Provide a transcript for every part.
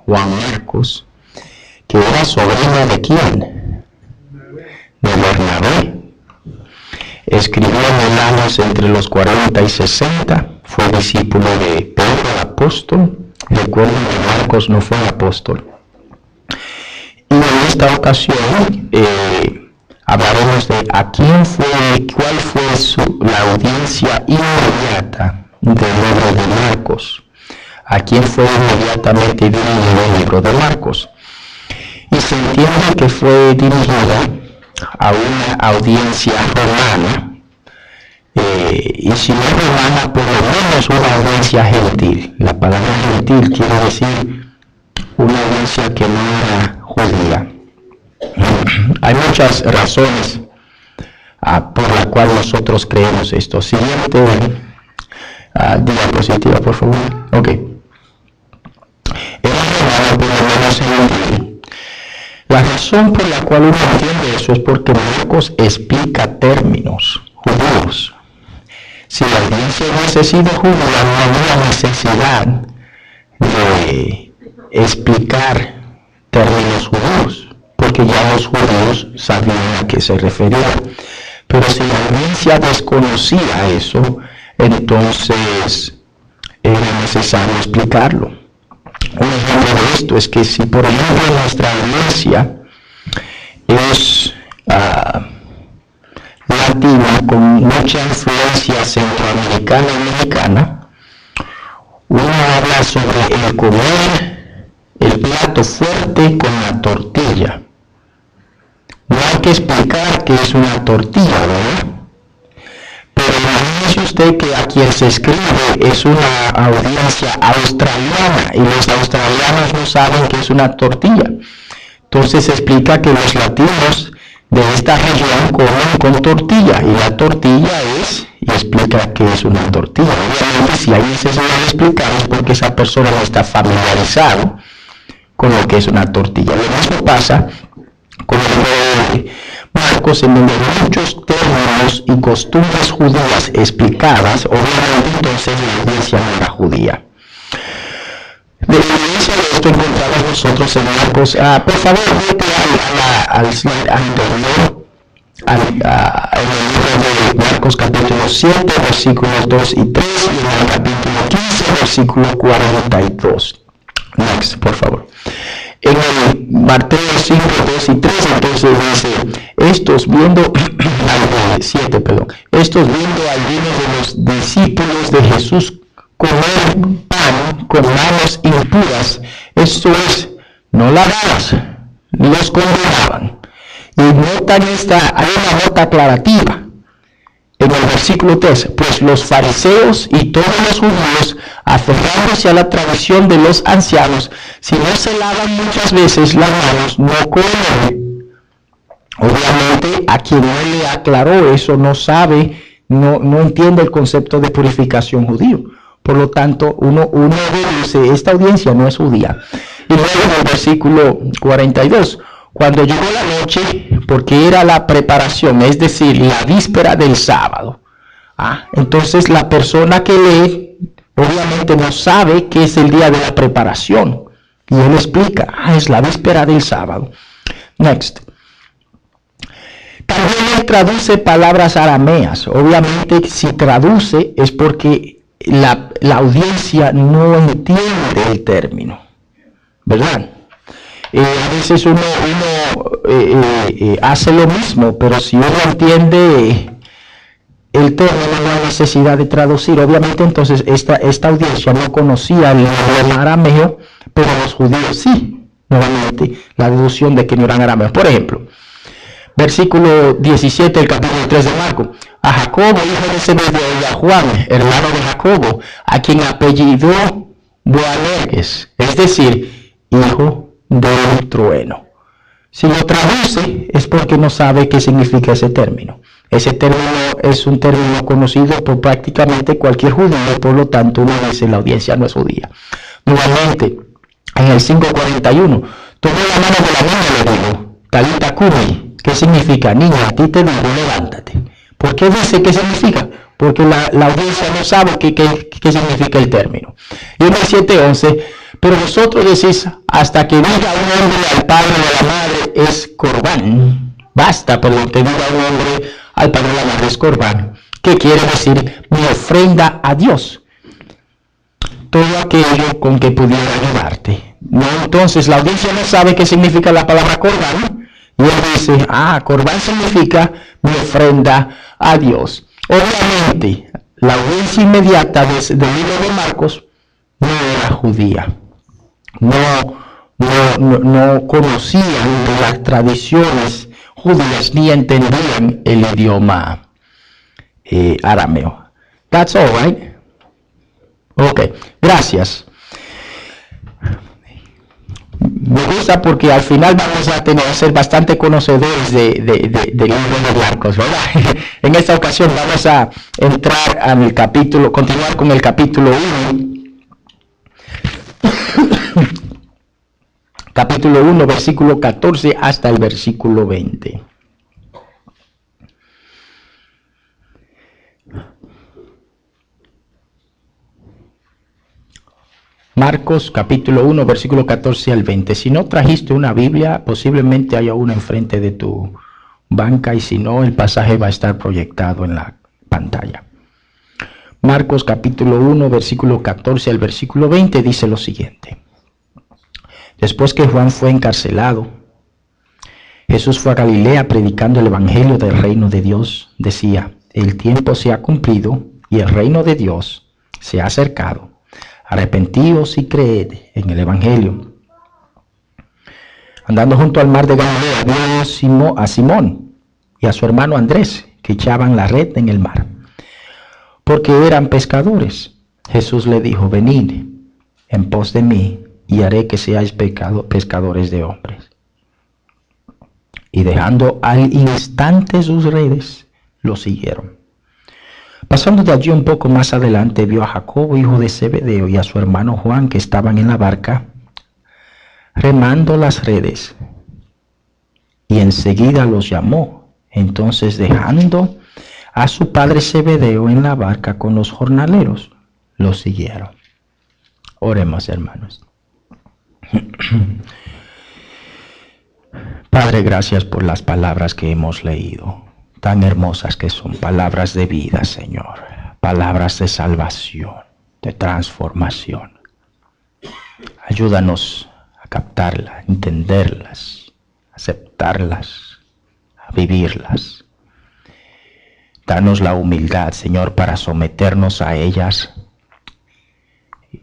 Juan Marcos, que era sobrino de ¿quién? De Bernabé. Escribió en años entre los 40 y 60, fue discípulo de Pedro el apóstol. Recuerden que Marcos no fue apóstol. Y en esta ocasión hablaremos de cuál fue la audiencia inmediata del libro de Marcos. A quién fue inmediatamente dirigido el libro de Marcos. Y se entiende que fue dirigida a una audiencia romana, y si no romana, por lo menos una audiencia gentil. La palabra gentil quiere decir una audiencia que no era judía. Hay muchas razones por las cuales nosotros creemos esto. Siguiente diapositiva, por favor. Ok. Era romano, por lo menos gentil. La razón por la cual uno entiende eso es porque Marcos explica términos judíos. Si la audiencia hubiese sido judía, no había necesidad de explicar términos judíos, porque ya los judíos sabían a qué se refería. Pero si la audiencia desconocía eso, entonces era necesario explicarlo. Un ejemplo de esto es que si, por ejemplo, nuestra audiencia es latina con mucha influencia centroamericana y mexicana, uno habla sobre el comer el plato fuerte con la tortilla. No hay que explicar qué es una tortilla, ¿verdad? Pero imagínese usted que a quien se escribe es una audiencia australiana y los australianos no saben qué es una tortilla. Entonces se explica que los latinos de esta región comen con tortilla y la tortilla y explica qué es una tortilla. Obviamente si hay necesidad de explicar es porque esa persona no está familiarizado con lo que es una tortilla. Lo mismo pasa con el Marcos, en donde hay muchos términos y costumbres judías explicadas. Obviamente entonces la audiencia no era judía. De evidencia de esto encontramos nosotros en Marcos. Por favor, vete al slide anterior, en el libro de Marcos capítulo 7, versículos 2 y 3, y en el capítulo 15, versículo 42. Next, por favor. En el Mateo 5, 2 y 3, entonces dice, estos viendo algunos de los discípulos de Jesús comer pan con manos impuras, esto es, no lavadas, los condenaban. Y hay una nota aclarativa en el versículo 3, pues los fariseos y todos los judíos, aferrándose a la tradición de los ancianos, si no se lavan muchas veces las manos, no comen. Obviamente a quien no le aclaró eso no sabe, no entiende el concepto de purificación judío. Por lo tanto, uno dice, esta audiencia no es judía. Y luego en el versículo 42, cuando llegó la noche, porque era la preparación, es decir, la víspera del sábado. Entonces la persona que lee, obviamente no sabe que es el día de la preparación. Y él explica, es la víspera del sábado. Next. También él traduce palabras arameas. Obviamente si traduce es porque la audiencia no entiende el término, ¿verdad? A veces uno hace lo mismo, pero si uno entiende el término no hay necesidad de traducir. Obviamente entonces esta audiencia no conocía el idioma arameo, pero los judíos sí. Nuevamente la deducción de que no eran arameos. Por ejemplo, versículo 17 del capítulo 3 de Marcos. A Jacobo, hijo de Zebedeo, y a Juan, hermano de Jacobo, a quien apellidó Boanerges, es decir, hijo del trueno. Si lo traduce es porque no sabe qué significa ese término. Ese término es un término conocido por prácticamente cualquier judío, por lo tanto uno dice la audiencia no es judía. Nuevamente, en el 5:41, tomó la mano de la niña y le dijo, Talita cumi, ¿qué significa? Niña, a ti te digo, levántate. ¿Por qué dice qué significa? Porque la audiencia no sabe qué significa el término. Y en el 7:11, Pero vosotros decís, hasta que diga un hombre al padre o a la madre es corbán. Basta, por lo que diga un hombre al padre o a la madre es corbán. ¿Qué quiere decir? Mi ofrenda a Dios. Todo aquello con que pudiera ayudarte. No, entonces la audiencia no sabe qué significa la palabra corbán. Y él dice, corbán significa mi ofrenda a Dios. Obviamente, la audiencia inmediata del libro de Marcos no era judía. No conocían las tradiciones judías ni entendían el idioma arameo. That's all right. Ok, gracias. Me gusta porque al final vamos a ser bastante conocedores del libro de Marcos, ¿verdad? En esta ocasión vamos a entrar al capítulo, continuar con el capítulo 1. Capítulo 1, versículo 14 hasta el versículo 20. Marcos capítulo 1, versículo 14 al 20. Si no trajiste una Biblia, posiblemente haya una enfrente de tu banca, y si no, el pasaje va a estar proyectado en la pantalla. Marcos capítulo 1, versículo 14 al versículo 20 dice lo siguiente. Después que Juan fue encarcelado, Jesús fue a Galilea predicando el evangelio del reino de Dios. Decía, el tiempo se ha cumplido y el reino de Dios se ha acercado. Arrepentíos y creed en el evangelio. Andando junto al mar de Galilea, vio a Simón y a su hermano Andrés, que echaban la red en el mar, porque eran pescadores. Jesús le dijo, venid en pos de mí, y haré que seáis pescadores de hombres. Y dejando al instante sus redes, lo siguieron. Pasando de allí un poco más adelante, vio a Jacobo, hijo de Zebedeo, y a su hermano Juan, que estaban en la barca, remando las redes. Y enseguida los llamó. Entonces, dejando a su padre Zebedeo en la barca con los jornaleros, los siguieron. Oremos, hermanos. Padre, gracias por las palabras que hemos leído, tan hermosas que son palabras de vida, Señor, palabras de salvación, de transformación. Ayúdanos a captarlas, entenderlas, aceptarlas, a vivirlas. Danos la humildad, Señor, para someternos a ellas,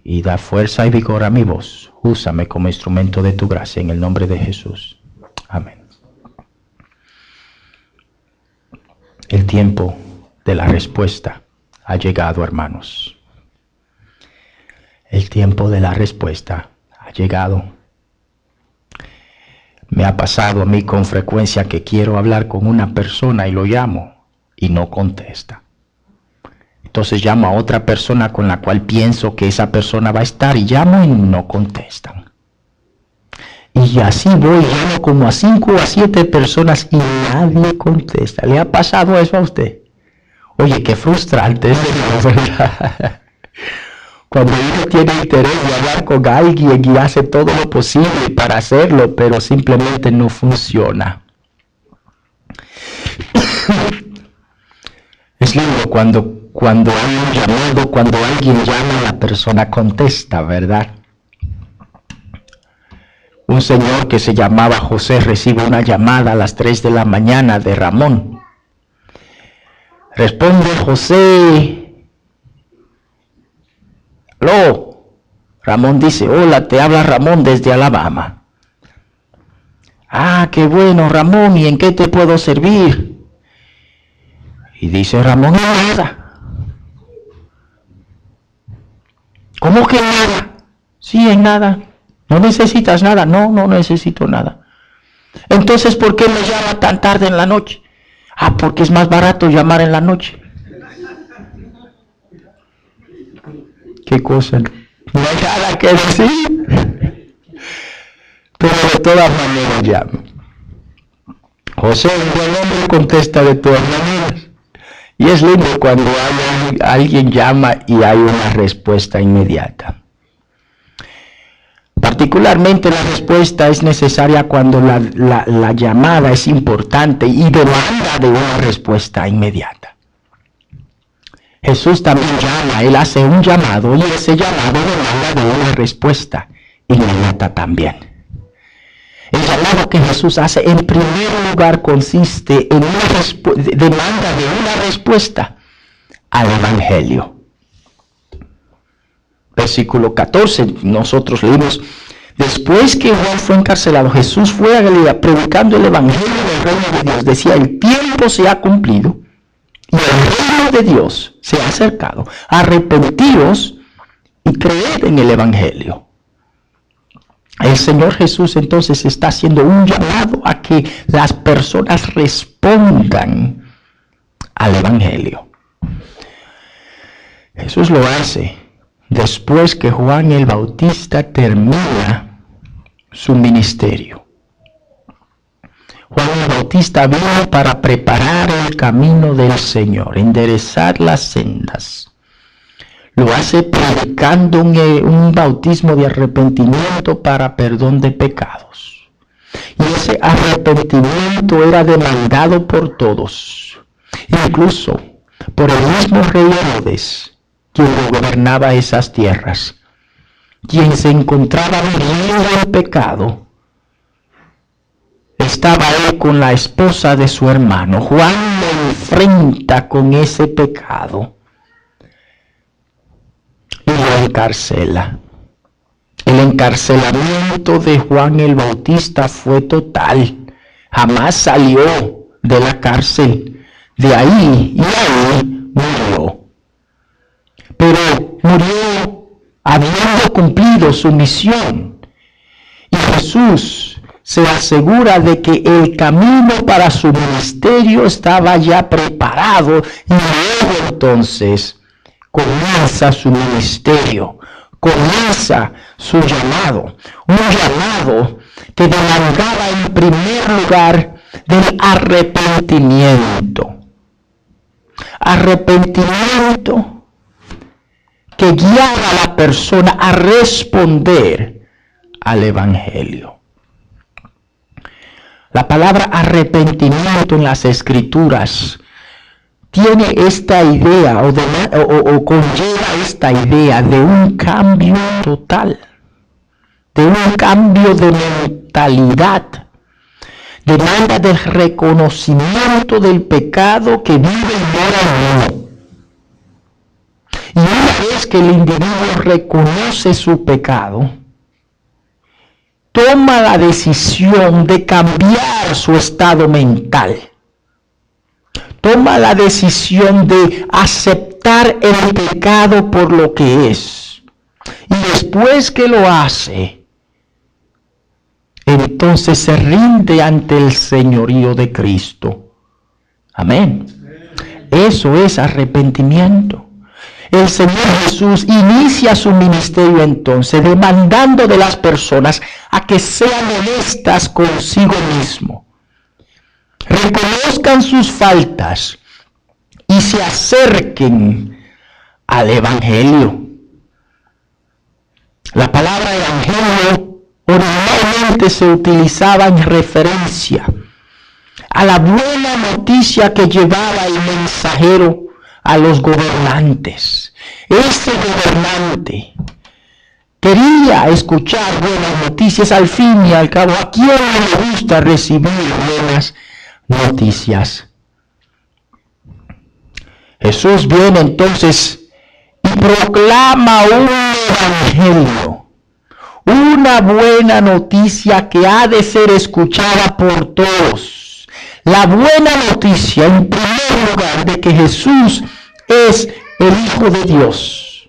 y da fuerza y vigor a mi voz. Úsame como instrumento de tu gracia, en el nombre de Jesús. Amén. El tiempo de la respuesta ha llegado, hermanos. El tiempo de la respuesta ha llegado. Me ha pasado a mí con frecuencia que quiero hablar con una persona y lo llamo y no contesta. Entonces llamo a otra persona con la cual pienso que esa persona va a estar, y llamo y no contestan. Y así voy, llamo como a 5 o a 7 personas y nadie contesta. ¿Le ha pasado eso a usted? Oye, qué frustrante es, ¿verdad? Cuando uno tiene interés de hablar con alguien y hace todo lo posible para hacerlo, pero simplemente no funciona. Es lindo cuando hay un llamado, cuando alguien llama, la persona contesta, ¿verdad? Un señor que se llamaba José recibe una llamada a las 3 de la mañana de Ramón. Responde José. Aló. Ramón dice, hola, te habla Ramón desde Alabama. Ah, qué bueno, Ramón, ¿y en qué te puedo servir? Y dice Ramón, nada. ¿Cómo que nada? Sí, en nada. ¿No necesitas nada? No, no necesito nada. Entonces, ¿por qué me llama tan tarde en la noche? Ah, porque es más barato llamar en la noche. ¿Qué cosa? No hay nada que decir. Pero de todas maneras llama. José, un buen hombre, contesta de todas maneras. Y es lindo cuando alguien llama y hay una respuesta inmediata. particularmente la respuesta es necesaria cuando la llamada es importante y demanda de una respuesta inmediata. Jesús también llama, Él hace un llamado y ese llamado demanda de una respuesta inmediata también. El llamado que Jesús hace en primer lugar consiste en una demanda de una respuesta al Evangelio. Versículo 14, nosotros leímos: después que Juan fue encarcelado, Jesús fue a Galilea predicando el Evangelio del reino de Dios. Decía, el tiempo se ha cumplido y el reino de Dios se ha acercado. Arrepentíos y creed en el Evangelio. El Señor Jesús entonces está haciendo un llamado a que las personas respondan al Evangelio. Jesús lo hace después que Juan el Bautista termina su ministerio. Juan el Bautista vino para preparar el camino del Señor, enderezar las sendas. Lo hace predicando un bautismo de arrepentimiento para perdón de pecados. Y ese arrepentimiento era demandado por todos, incluso por el mismo rey Herodes, quien gobernaba esas tierras, quien se encontraba viviendo en pecado. Estaba él con la esposa de su hermano. Juan lo enfrenta con ese pecado y lo encarcela. El encarcelamiento de Juan el Bautista fue total. Jamás salió de la cárcel. De ahí murió. Pero murió habiendo cumplido su misión. Y Jesús se asegura de que el camino para su ministerio estaba ya preparado. Y luego entonces comienza su ministerio. Comienza su llamado. Un llamado que demandaba en primer lugar del arrepentimiento. Arrepentimiento que guiaba a la persona a responder al Evangelio. La palabra arrepentimiento en las Escrituras tiene esta idea o conlleva esta idea de un cambio total, de un cambio de mentalidad. Demanda del reconocimiento del pecado que vive y mora en uno. Y una vez que el individuo reconoce su pecado, toma la decisión de cambiar su estado mental. Toma la decisión de aceptar el pecado por lo que es. Y después que lo hace, entonces se rinde ante el señorío de Cristo. Amén. Eso es arrepentimiento. El Señor Jesús inicia su ministerio entonces demandando de las personas a que sean honestas consigo mismo, reconozcan sus faltas y se acerquen al Evangelio. La palabra Evangelio originalmente se utilizaba en referencia a la buena noticia que llevaba el mensajero a los gobernantes. Este gobernante quería escuchar buenas noticias. Al fin y al cabo, ¿a quién le gusta recibir buenas noticias? Jesús viene entonces y proclama un evangelio, una buena noticia que ha de ser escuchada por todos. La buena noticia, en primer lugar, de que Jesús es el Hijo de Dios.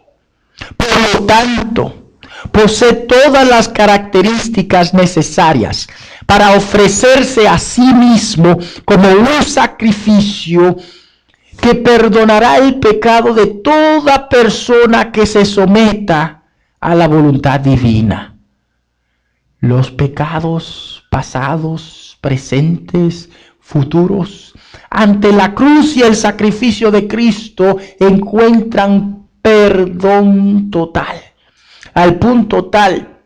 Por lo tanto, posee todas las características necesarias para ofrecerse a sí mismo como un sacrificio que perdonará el pecado de toda persona que se someta a la voluntad divina. Los pecados pasados, presentes, futuros, ante la cruz y el sacrificio de Cristo encuentran perdón total, al punto tal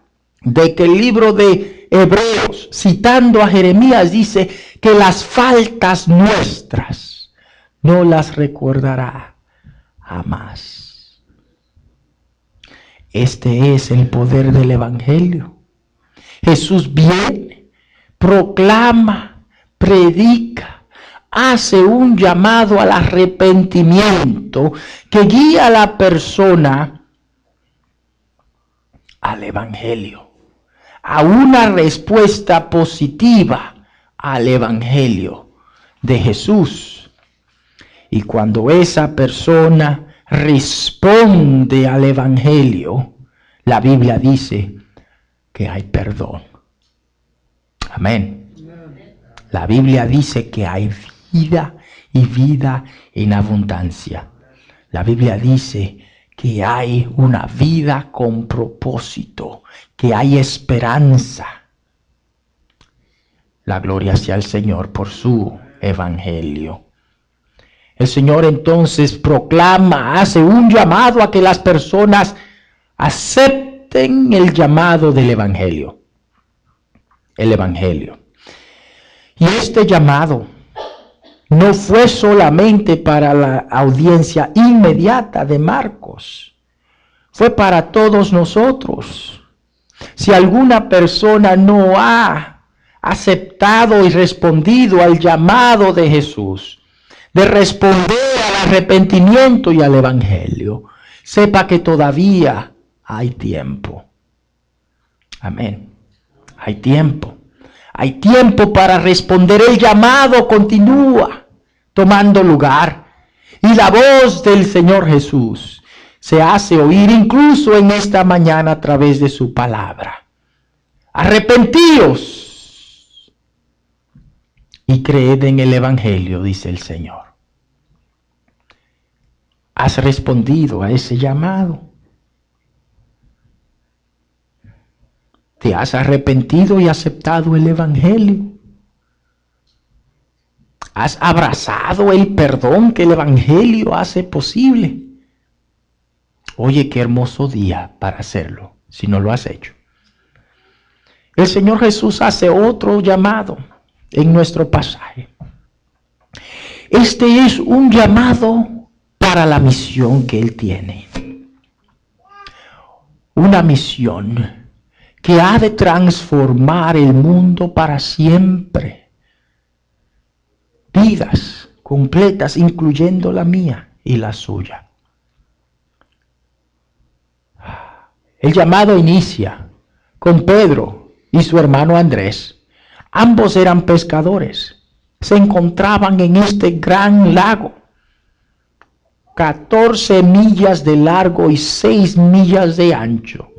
de que el libro de Hebreos, citando a Jeremías, dice que las faltas nuestras no las recordará jamás. Este es el poder del Evangelio. Jesús viene, proclama, predica, hace un llamado al arrepentimiento que guía a la persona al Evangelio, a una respuesta positiva al Evangelio de Jesús. Y cuando esa persona responde al Evangelio, la Biblia dice que hay perdón. Amén. La Biblia dice que hay vida y vida en abundancia. La Biblia dice que hay una vida con propósito, que hay esperanza. La gloria sea al Señor por su Evangelio. El Señor entonces proclama, hace un llamado a que las personas acepten el llamado del Evangelio. El Evangelio. Y este llamado no fue solamente para la audiencia inmediata de Marcos, fue para todos nosotros. Si alguna persona no ha aceptado y respondido al llamado de Jesús, de responder al arrepentimiento y al Evangelio, sepa que todavía hay tiempo. Amén. Hay tiempo. Hay tiempo para responder. El llamado continúa tomando lugar. Y la voz del Señor Jesús se hace oír incluso en esta mañana a través de su palabra. Arrepentíos y creed en el Evangelio, dice el Señor. ¿Has respondido a ese llamado? ¿Te has arrepentido y aceptado el Evangelio? ¿Has abrazado el perdón que el Evangelio hace posible? Oye, qué hermoso día para hacerlo, si no lo has hecho. El Señor Jesús hace otro llamado en nuestro pasaje. Este es un llamado para la misión que Él tiene. Una misión que ha de transformar el mundo para siempre. Vidas completas, incluyendo la mía y la suya. El llamado inicia con Pedro y su hermano Andrés. Ambos eran pescadores. Se encontraban en este gran lago. 14 millas de largo y 6 millas de ancho.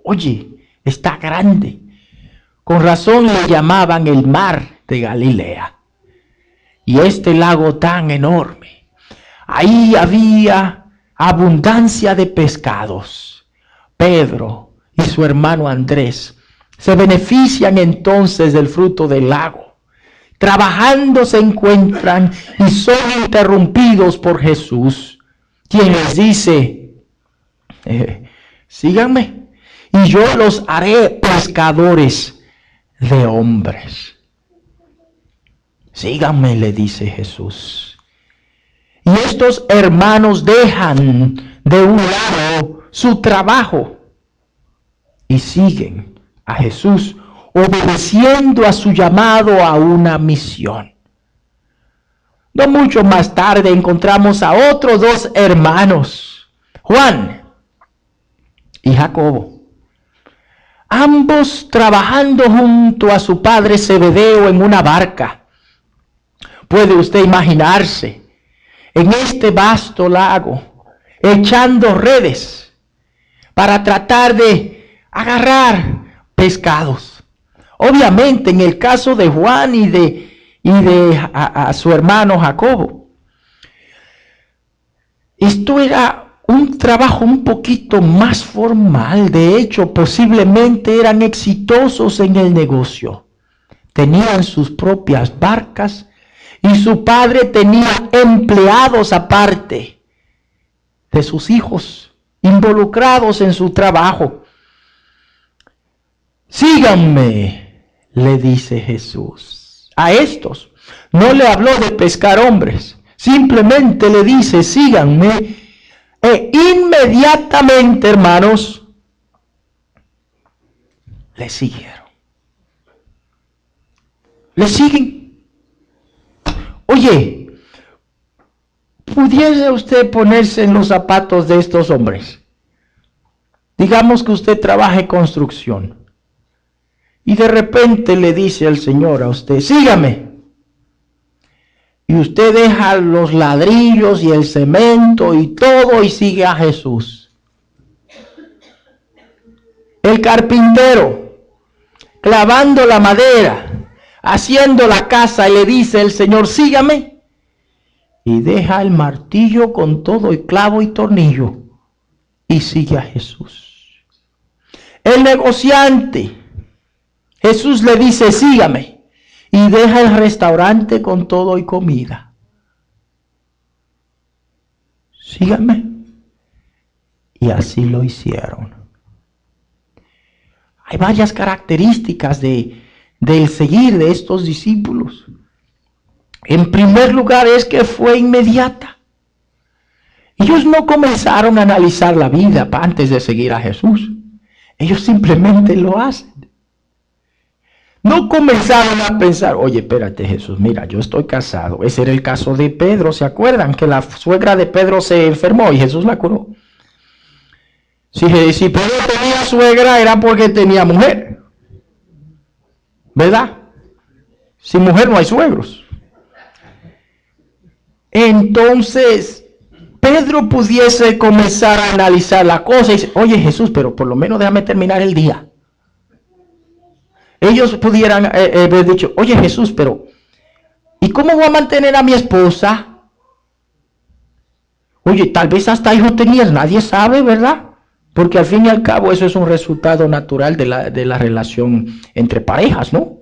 Oye, está grande. Con razón le llamaban el mar de Galilea. Y este lago tan enorme. Ahí había abundancia de pescados. Pedro y su hermano Andrés se benefician entonces del fruto del lago. Trabajando se encuentran y son interrumpidos por Jesús, quien les dice, síganme y yo los haré pescadores de hombres. Síganme, le dice Jesús. Y estos hermanos dejan de un lado su trabajo y siguen a Jesús, obedeciendo a su llamado a una misión. No mucho más tarde encontramos a otros dos hermanos, Juan y Jacobo, ambos trabajando junto a su padre Zebedeo en una barca. Puede usted imaginarse en este vasto lago echando redes para tratar de agarrar pescados. Obviamente en el caso de Juan y de su hermano Jacobo, esto era un trabajo un poquito más formal. De hecho, posiblemente eran exitosos en el negocio. Tenían sus propias barcas y su padre tenía empleados aparte de sus hijos involucrados en su trabajo. síganme, le dice Jesús. A estos no le habló de pescar hombres, simplemente le dice, síganme. E inmediatamente, hermanos, le siguieron. Le siguen. Oye, ¿pudiese usted ponerse en los zapatos de estos hombres? Digamos que usted trabaja en construcción y de repente le dice al Señor a usted, sígame. Y usted deja los ladrillos y el cemento y todo y sigue a Jesús. El carpintero, clavando la madera, haciendo la casa, y le dice el Señor, sígame. Y deja el martillo con todo y clavo y tornillo y sigue a Jesús. El negociante, Jesús le dice, sígame. Y deja el restaurante con todo y comida. Sígame. Y así lo hicieron. Hay varias características del seguir de estos discípulos. En primer lugar es que fue inmediata. Ellos no comenzaron a analizar la vida antes de seguir a Jesús. Ellos simplemente lo hacen. No comenzaron a pensar, oye, espérate Jesús, mira, yo estoy casado. Ese era el caso de Pedro, ¿se acuerdan? Que la suegra de Pedro se enfermó y Jesús la curó. Si Pedro tenía suegra era porque tenía mujer. ¿Verdad? Sin mujer no hay suegros. Entonces, Pedro pudiese comenzar a analizar la cosa y decir, oye Jesús, pero por lo menos déjame terminar el día. Ellos pudieran haber dicho, oye Jesús, pero ¿y cómo voy a mantener a mi esposa? Oye, tal vez hasta hijos tenías, nadie sabe, ¿verdad? Porque al fin y al cabo eso es un resultado natural de la relación entre parejas, ¿no?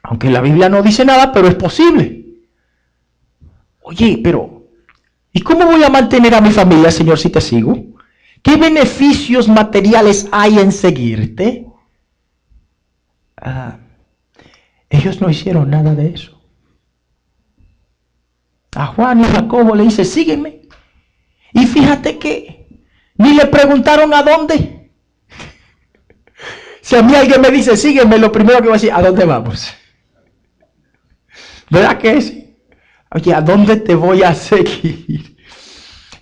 Aunque la Biblia no dice nada, pero es posible. Oye, pero ¿y cómo voy a mantener a mi familia, Señor, si te sigo? ¿Qué beneficios materiales hay en seguirte? Ellos no hicieron nada de eso. A Juan y a Jacobo le dice, sígueme. Y fíjate que ni le preguntaron a dónde. Si a mí alguien me dice, sígueme, lo primero que voy a decir, ¿a dónde vamos? ¿Verdad que es? Oye, ¿a dónde te voy a seguir?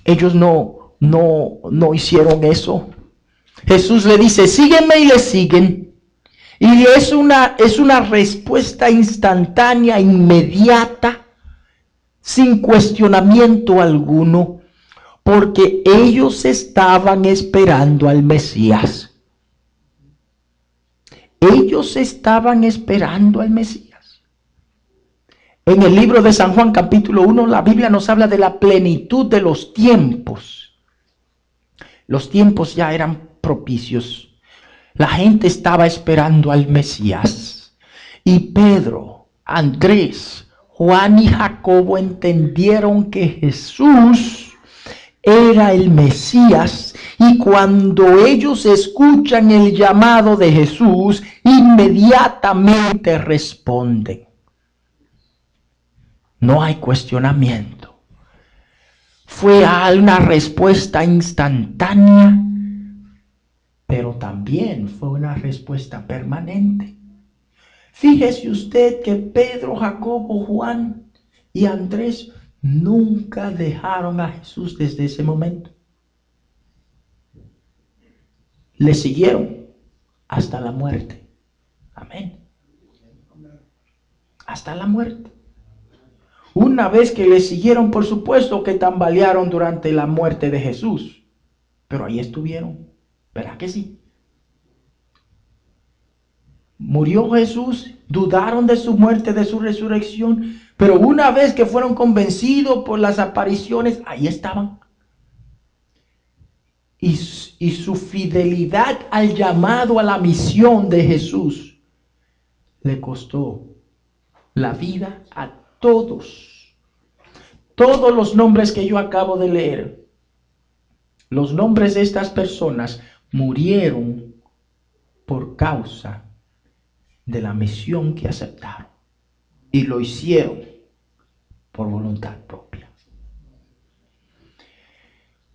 Ellos no hicieron eso. Jesús le dice, sígueme, y le siguen. Y es una respuesta instantánea, inmediata, sin cuestionamiento alguno, porque ellos estaban esperando al Mesías. Ellos estaban esperando al Mesías. En el libro de San Juan, capítulo 1, la Biblia nos habla de la plenitud de los tiempos. Los tiempos ya eran propicios. La gente estaba esperando al Mesías. Y Pedro, Andrés, Juan y Jacobo entendieron que Jesús era el Mesías. Y cuando ellos escuchan el llamado de Jesús, inmediatamente responden. No hay cuestionamiento. Fue una respuesta instantánea, pero también fue una respuesta permanente. Fíjese usted que Pedro, Jacobo, Juan y Andrés nunca dejaron a Jesús desde ese momento. Le siguieron hasta la muerte. Amén. Hasta la muerte. Una vez que le siguieron, por supuesto que tambalearon durante la muerte de Jesús. Pero ahí estuvieron. ¿Verdad que sí? Murió Jesús, dudaron de su muerte, de su resurrección, pero una vez que fueron convencidos por las apariciones, ahí estaban. Y su fidelidad al llamado, a la misión de Jesús, le costó la vida a todos. Todos los nombres que yo acabo de leer, los nombres de estas personas murieron por causa de la misión que aceptaron. Y lo hicieron por voluntad propia.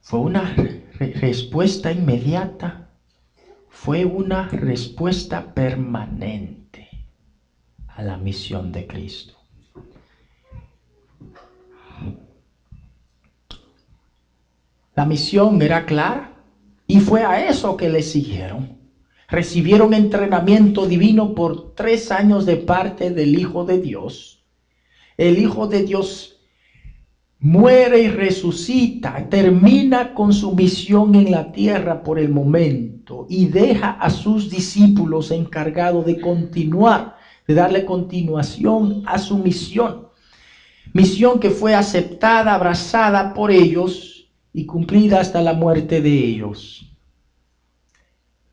Fue una respuesta inmediata, fue una respuesta permanente a la misión de Cristo. La misión era clara y fue a eso que le siguieron. Recibieron entrenamiento divino por 3 años de parte del Hijo de Dios. El Hijo de Dios muere y resucita, termina con su misión en la tierra por el momento y deja a sus discípulos encargados de continuar, de darle continuación a su misión. Misión que fue aceptada, abrazada por ellos y cumplida hasta la muerte de ellos.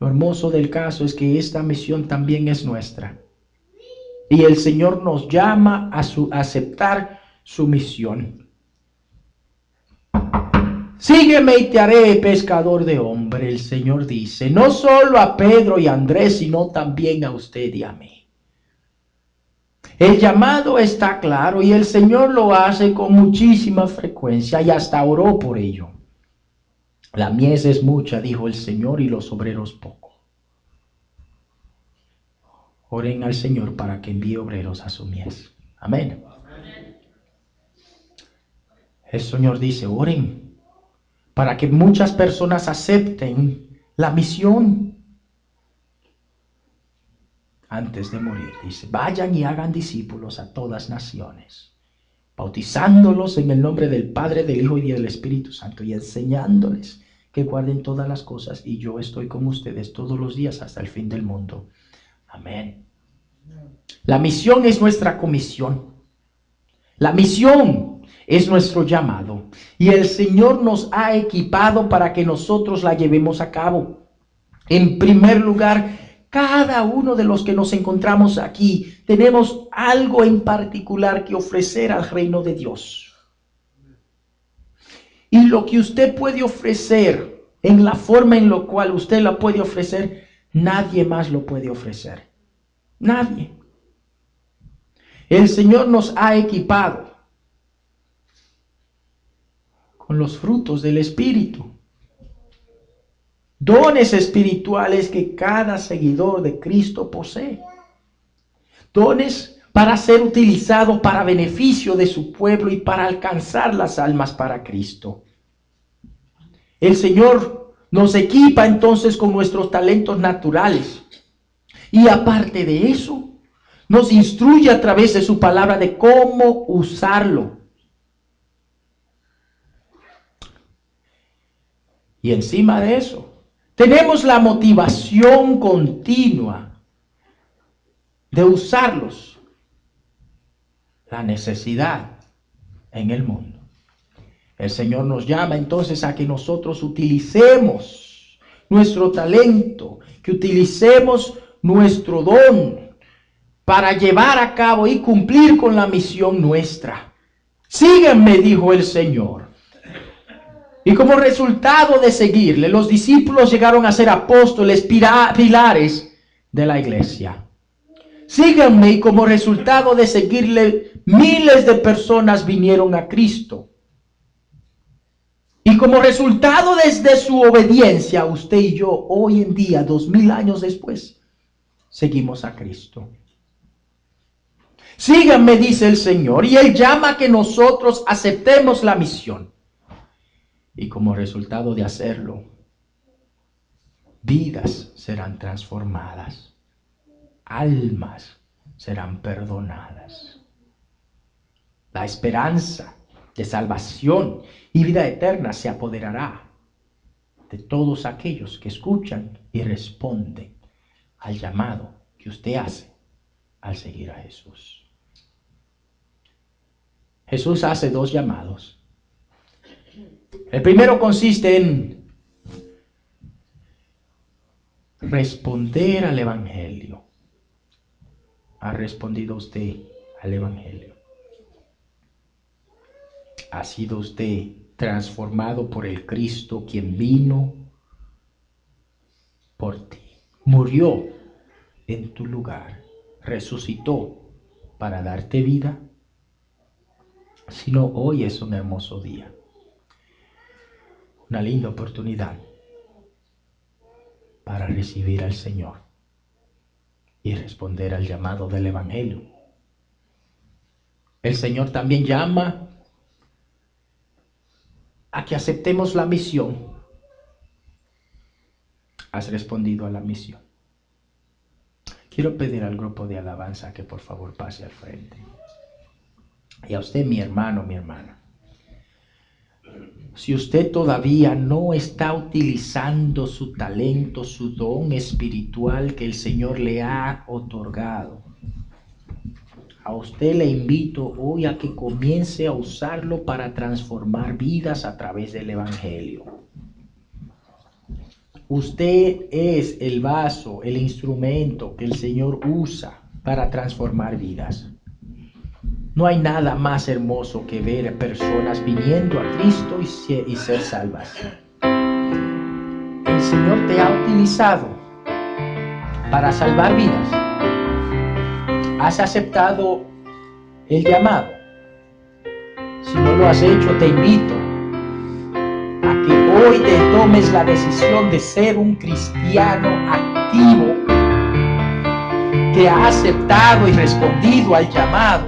Lo hermoso del caso es que esta misión también es nuestra. Y el Señor nos llama a aceptar su misión. Sígueme y te haré pescador de hombres, el Señor dice. No solo a Pedro y a Andrés, sino también a usted y a mí. El llamado está claro y el Señor lo hace con muchísima frecuencia y hasta oró por ello. La mies es mucha, dijo el Señor, y los obreros poco. Oren al Señor para que envíe obreros a su mies. Amén. El Señor dice, oren para que muchas personas acepten la misión. Antes de morir, dice, vayan y hagan discípulos a todas naciones, bautizándolos en el nombre del Padre, del Hijo y del Espíritu Santo, y enseñándoles que guarden todas las cosas, y yo estoy con ustedes todos los días hasta el fin del mundo. Amén. La misión es nuestra comisión. La misión es nuestro llamado, y el Señor nos ha equipado para que nosotros la llevemos a cabo. En primer lugar, cada uno de los que nos encontramos aquí tenemos algo en particular que ofrecer al reino de Dios. Y lo que usted puede ofrecer, en la forma en la cual usted la puede ofrecer, nadie más lo puede ofrecer. Nadie. El Señor nos ha equipado con los frutos del Espíritu. Dones espirituales que cada seguidor de Cristo posee. Dones para ser utilizados para beneficio de su pueblo y para alcanzar las almas para Cristo. El Señor nos equipa entonces con nuestros talentos naturales. Y aparte de eso, nos instruye a través de su palabra de cómo usarlo. Y encima de eso, tenemos la motivación continua de usarlos. La necesidad en el mundo. El Señor nos llama entonces a que nosotros utilicemos nuestro talento, que utilicemos nuestro don para llevar a cabo y cumplir con la misión nuestra. Sígueme, dijo el Señor. Y como resultado de seguirle, los discípulos llegaron a ser apóstoles, pilares de la iglesia. Síganme, y como resultado de seguirle, miles de personas vinieron a Cristo. Y como resultado desde su obediencia, usted y yo, hoy en día, 2000 años después, seguimos a Cristo. Síganme, dice el Señor, y Él llama a que nosotros aceptemos la misión. Y como resultado de hacerlo, vidas serán transformadas, almas serán perdonadas. La esperanza de salvación y vida eterna se apoderará de todos aquellos que escuchan y responden al llamado que usted hace al seguir a Jesús. Jesús hace 2 llamados. El primero consiste en responder al Evangelio. ¿Ha respondido usted al Evangelio? ¿Ha sido usted transformado por el Cristo quien vino por ti? Murió en tu lugar, resucitó para darte vida, sino hoy es un hermoso día, una linda oportunidad para recibir al Señor y responder al llamado del Evangelio. El Señor también llama a que aceptemos la misión. Has respondido a la misión. Quiero pedir al grupo de alabanza que por favor pase al frente. Y a usted, mi hermano, mi hermana, si usted todavía no está utilizando su talento, su don espiritual que el Señor le ha otorgado, a usted le invito hoy a que comience a usarlo para transformar vidas a través del Evangelio. Usted es el vaso, el instrumento que el Señor usa para transformar vidas. No hay nada más hermoso que ver personas viniendo a Cristo y ser salvas. El Señor te ha utilizado para salvar vidas. ¿Has aceptado el llamado? Si no lo has hecho, te invito a que hoy te tomes la decisión de ser un cristiano activo que ha aceptado y respondido al llamado,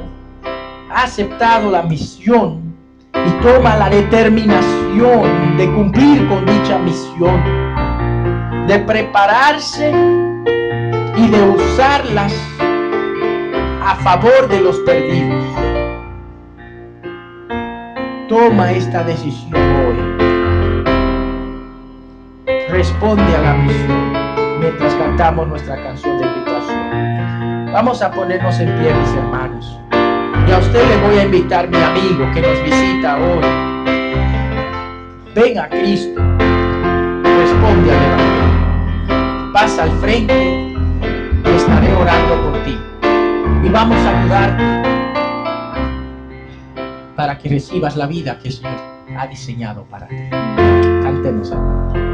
ha aceptado la misión y toma la determinación de cumplir con dicha misión, de prepararse y de usarlas a favor de los perdidos. Toma esta decisión hoy. Responde a la misión mientras cantamos nuestra canción de invitación. Vamos a ponernos en pie, mis hermanos. Y a usted le voy a invitar, mi amigo que nos visita hoy. Ven a Cristo. Responde al Evangelio. Pasa al frente y estaré orando por ti. Y vamos a ayudarte para que recibas la vida que el Señor ha diseñado para ti. Cantemos ahora.